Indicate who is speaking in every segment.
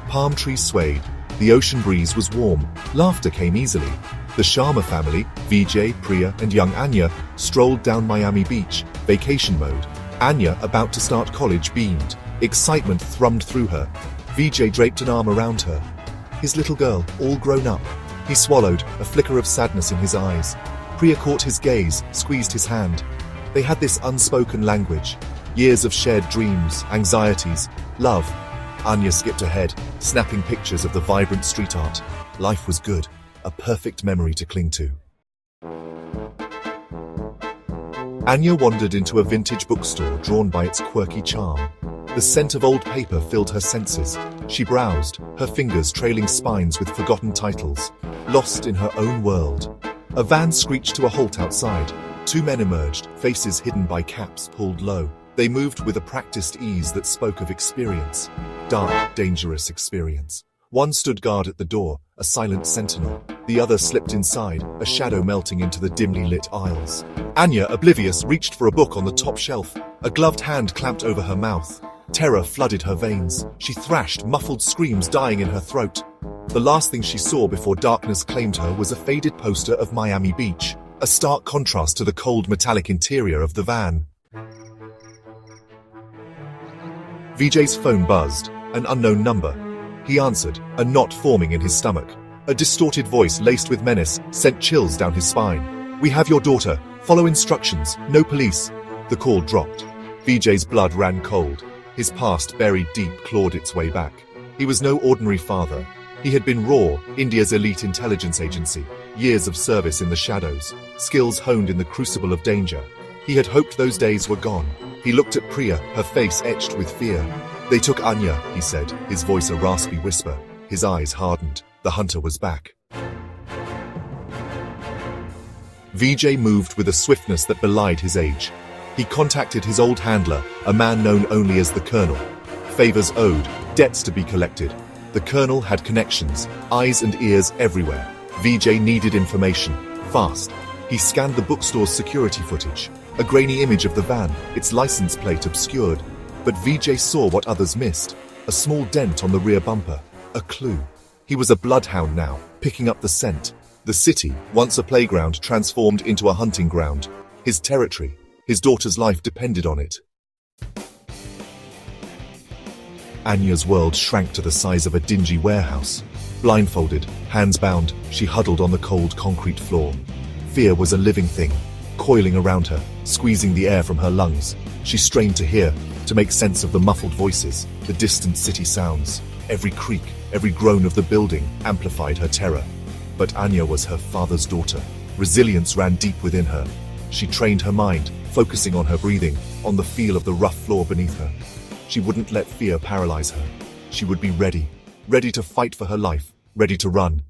Speaker 1: Palm trees swayed. The ocean breeze was warm. Laughter came easily. The Sharma family, Vijay, Priya, and young Anya, strolled down Miami Beach, vacation mode. Anya, about to start college, beamed. Excitement thrummed through her. Vijay draped an arm around her. His little girl, all grown up. He swallowed, a flicker of sadness in his eyes. Priya caught his gaze, squeezed his hand. They had this unspoken language. Years of shared dreams, anxieties, love. Anya skipped ahead, snapping pictures of the vibrant street art. Life was good, a perfect memory to cling to. Anya wandered into a vintage bookstore drawn by its quirky charm. The scent of old paper filled her senses. She browsed, her fingers trailing spines with forgotten titles, lost in her own world. A van screeched to a halt outside. Two men emerged, faces hidden by caps pulled low. They moved with a practiced ease that spoke of experience. Dark, dangerous experience. One stood guard at the door, a silent sentinel. The other slipped inside, a shadow melting into the dimly lit aisles. Anya, oblivious, reached for a book on the top shelf. A gloved hand clamped over her mouth. Terror flooded her veins. She thrashed, muffled screams dying in her throat. The last thing she saw before darkness claimed her was a faded poster of Miami Beach, a stark contrast to the cold metallic interior of the van. Vijay's phone buzzed, an unknown number. He answered, a knot forming in his stomach. A distorted voice laced with menace sent chills down his spine. "We have your daughter. Follow instructions. No police." The call dropped. Vijay's blood ran cold. His past, buried deep, clawed its way back. He was no ordinary father. He had been RAW, India's elite intelligence agency. Years of service in the shadows, skills honed in the crucible of danger. He had hoped those days were gone. He looked at Priya, her face etched with fear. "They took Anya," he said, his voice a raspy whisper. His eyes hardened. The hunter was back. Vijay moved with a swiftness that belied his age. He contacted his old handler, a man known only as the Colonel. Favors owed, debts to be collected. The Colonel had connections, eyes and ears everywhere. Vijay needed information, fast. He scanned the bookstore's security footage. A grainy image of the van, its license plate obscured. But Vijay saw what others missed. A small dent on the rear bumper. A clue. He was a bloodhound now, picking up the scent. The city, once a playground, transformed into a hunting ground. His territory. His daughter's life depended on it. Anya's world shrank to the size of a dingy warehouse. Blindfolded, hands bound, she huddled on the cold concrete floor. Fear was a living thing, coiling around her, squeezing the air from her lungs. She strained to hear, to make sense of the muffled voices, the distant city sounds. Every creak, every groan of the building amplified her terror. But Anya was her father's daughter. Resilience ran deep within her. She trained her mind, focusing on her breathing, on the feel of the rough floor beneath her. She wouldn't let fear paralyze her. She would be ready, ready to fight for her life, ready to run.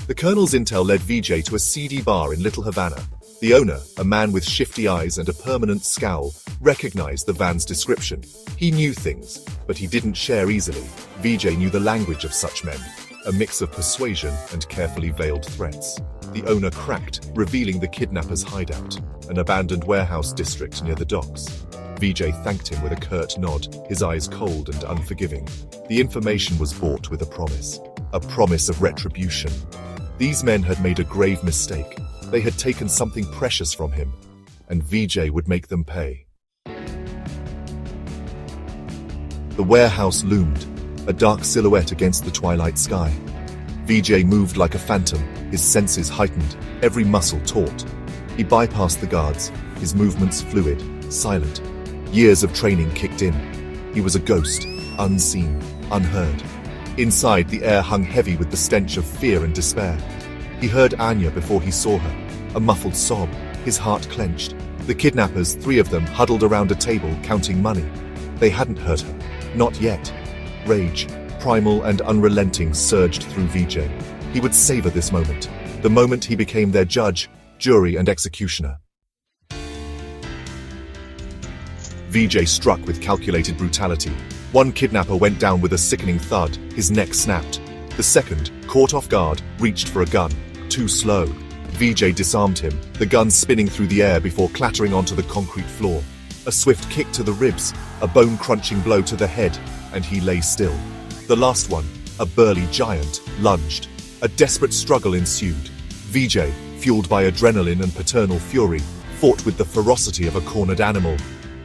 Speaker 1: The Colonel's intel led Vijay to a seedy bar in Little Havana. The owner, a man with shifty eyes and a permanent scowl, recognized the van's description. He knew things, but he didn't share easily. Vijay knew the language of such men, a mix of persuasion and carefully veiled threats. The owner cracked, revealing the kidnapper's hideout, an abandoned warehouse district near the docks. Vijay thanked him with a curt nod, his eyes cold and unforgiving. The information was bought with a promise of retribution. These men had made a grave mistake. They had taken something precious from him, and Vijay would make them pay. The warehouse loomed, a dark silhouette against the twilight sky. Vijay moved like a phantom, his senses heightened, every muscle taut. He bypassed the guards, his movements fluid, silent. Years of training kicked in. He was a ghost, unseen, unheard. Inside, the air hung heavy with the stench of fear and despair. He heard Anya before he saw her, a muffled sob, his heart clenched. The kidnappers, 3 of them, huddled around a table counting money. They hadn't hurt her, not yet. Rage, primal and unrelenting, surged through Vijay. He would savor this moment, the moment he became their judge, jury and executioner. Vijay struck with calculated brutality. One kidnapper went down with a sickening thud, his neck snapped. The second, caught off guard, reached for a gun. Too slow. Vijay disarmed him, the gun spinning through the air before clattering onto the concrete floor. A swift kick to the ribs, a bone-crunching blow to the head, and he lay still. The last one, a burly giant, lunged. A desperate struggle ensued. Vijay, fueled by adrenaline and paternal fury, fought with the ferocity of a cornered animal.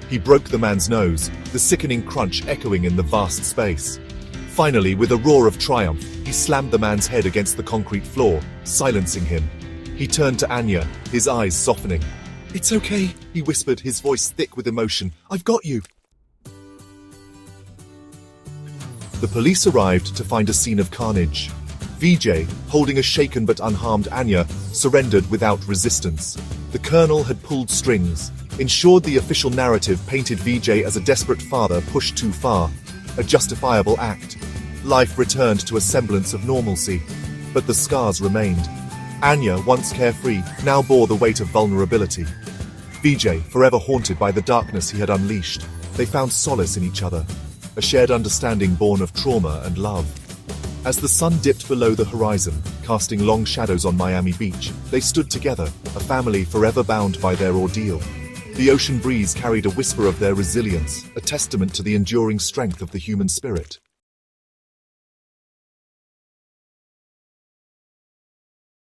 Speaker 1: He broke the man's nose, the sickening crunch echoing in the vast space. Finally, with a roar of triumph, he slammed the man's head against the concrete floor, silencing him. He turned to Anya, his eyes softening. "It's okay," he whispered, his voice thick with emotion. "I've got you." The police arrived to find a scene of carnage. Vijay, holding a shaken but unharmed Anya, surrendered without resistance. The colonel had pulled strings, ensured the official narrative painted Vijay as a desperate father pushed too far, a justifiable act. Life returned to a semblance of normalcy, but the scars remained. Anya, once carefree, now bore the weight of vulnerability. Vijay, forever haunted by the darkness he had unleashed, they found solace in each other, a shared understanding born of trauma and love. As the sun dipped below the horizon, casting long shadows on Miami Beach, they stood together, a family forever bound by their ordeal. The ocean breeze carried a whisper of their resilience, a testament to the enduring strength of the human spirit.